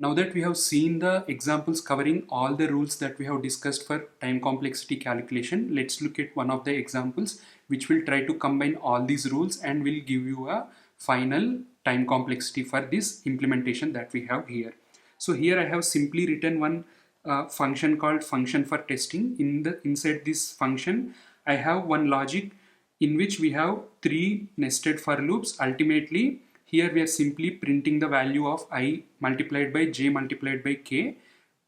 Now that we have seen the examples covering all the rules that we have discussed for time complexity calculation, let's look at one of the examples which will try to combine all these rules and will give you a final time complexity for this implementation that we have here. So here I have simply written one function called function for testing. Inside this function I have one logic in which we have three nested for loops. Ultimately here we are simply printing the value of I multiplied by j multiplied by k.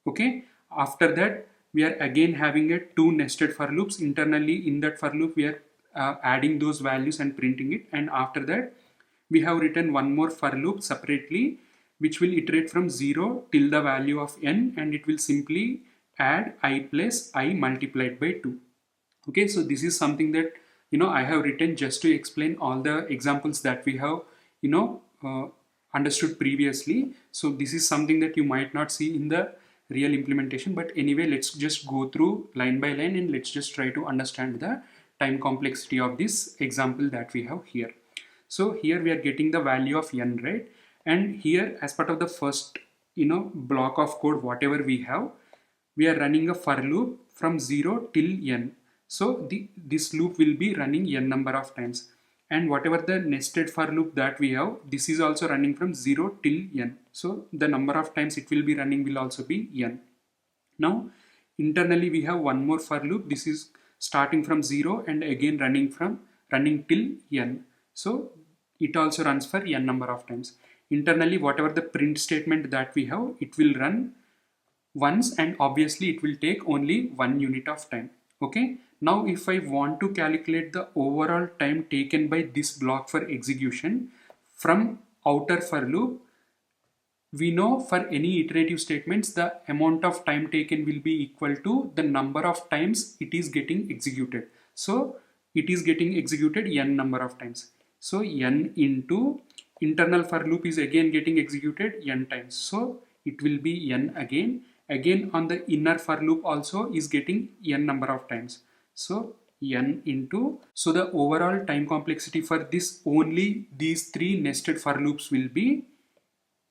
Okay, after that we are again having a two nested for loops. Internally in that for loop we are adding those values and printing it, and after that we have written one more for loop separately which will iterate from 0 till the value of n, and it will simply add I plus I multiplied by 2. Okay, so this is something that I have written just to explain all the examples that we have understood previously. So this is something that you might not see in the real implementation, but anyway, let's just go through line by line and let's just try to understand the time complexity of this example that we have here. So here we are getting the value of n, right? And here as part of the first block of code, whatever we have, we are running a for loop from 0 till n. So this loop will be running n number of times, and whatever the nested for loop that we have, this is also running from 0 till n. So the number of times it will be running will also be n. Now internally we have one more for loop. This is starting from 0 and again running till n. So it also runs for n number of times. Internally whatever the print statement that we have, it will run once, and obviously it will take only 1 unit of time. Okay, now if I want to calculate the overall time taken by this block for execution from outer for loop, we know for any iterative statements the amount of time taken will be equal to the number of times it is getting executed. So it is getting executed n number of times. So n into internal for loop is again getting executed n times. So it will be n again. Again on the inner for loop also is getting n number of times. So n into, so the overall time complexity for this only these three nested for loops will be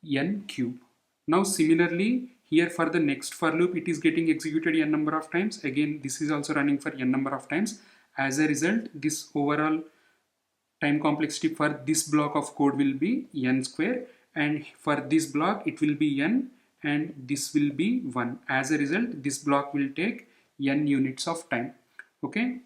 n cube. Now similarly here for the next for loop it is getting executed n number of times. Again this is also running for n number of times. As a result, this overall time complexity for this block of code will be n square, and for this block it will be n and this will be 1. As a result, this block will take n units of time. Okay,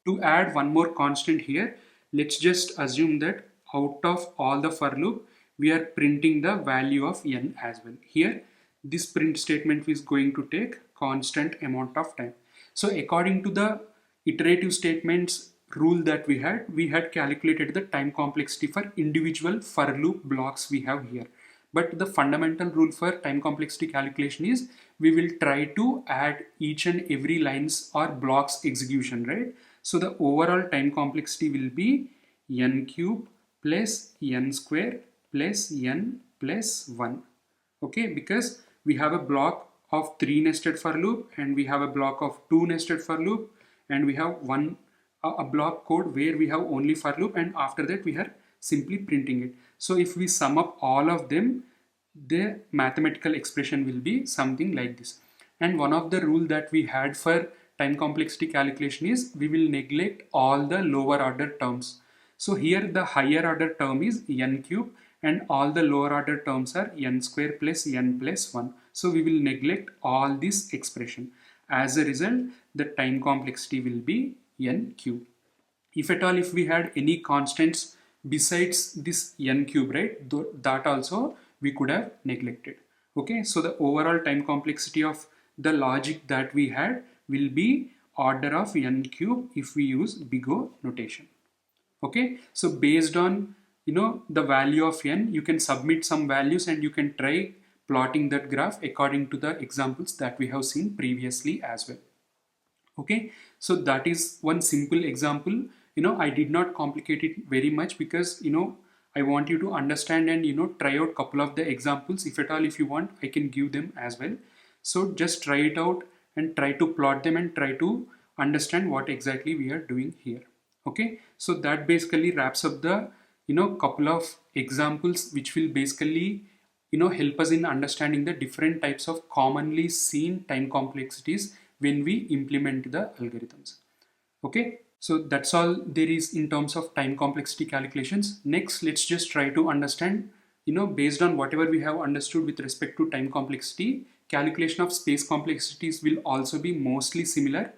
to add one more constant here, let's just assume that out of all the for loop we are printing the value of n as well. Here this print statement is going to take constant amount of time. So according to the iterative statements rule that we had calculated the time complexity for individual for loop blocks we have here. But the fundamental rule for time complexity calculation is we will try to add each and every lines or blocks execution, right? So the overall time complexity will be n cube plus n square plus n plus 1. Okay, because we have a block of 3 nested for loop and we have a block of 2 nested for loop, and we have a block code where we have only for loop, and after that we are simply printing it. So if we sum up all of them, the mathematical expression will be something like this. And one of the rule that we had for time complexity calculation is we will neglect all the lower order terms. So here the higher order term is n cube and all the lower order terms are n square plus n plus 1. So we will neglect all this expression. As a result, the time complexity will be n cube. If at all if we had any constants besides this n cube, right, that also we could have neglected. Okay, so the overall time complexity of the logic that we had will be order of n cube if we use big O notation. Okay, so based on the value of n, you can submit some values and you can try plotting that graph according to the examples that we have seen previously as well. Okay, so that is one simple example. I did not complicate it very much because I want you to understand and try out couple of the examples. If at all if you want, I can give them as well. So just try it out and try to plot them and try to understand what exactly we are doing here. Okay, so that basically wraps up the couple of examples which will basically help us in understanding the different types of commonly seen time complexities when we implement the algorithms. Okay, so that's all there is in terms of time complexity calculations. Next, let's just try to understand, based on whatever we have understood with respect to time complexity, calculation of space complexities will also be mostly similar.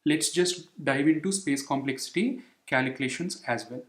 Let's just dive into space complexity calculations as well.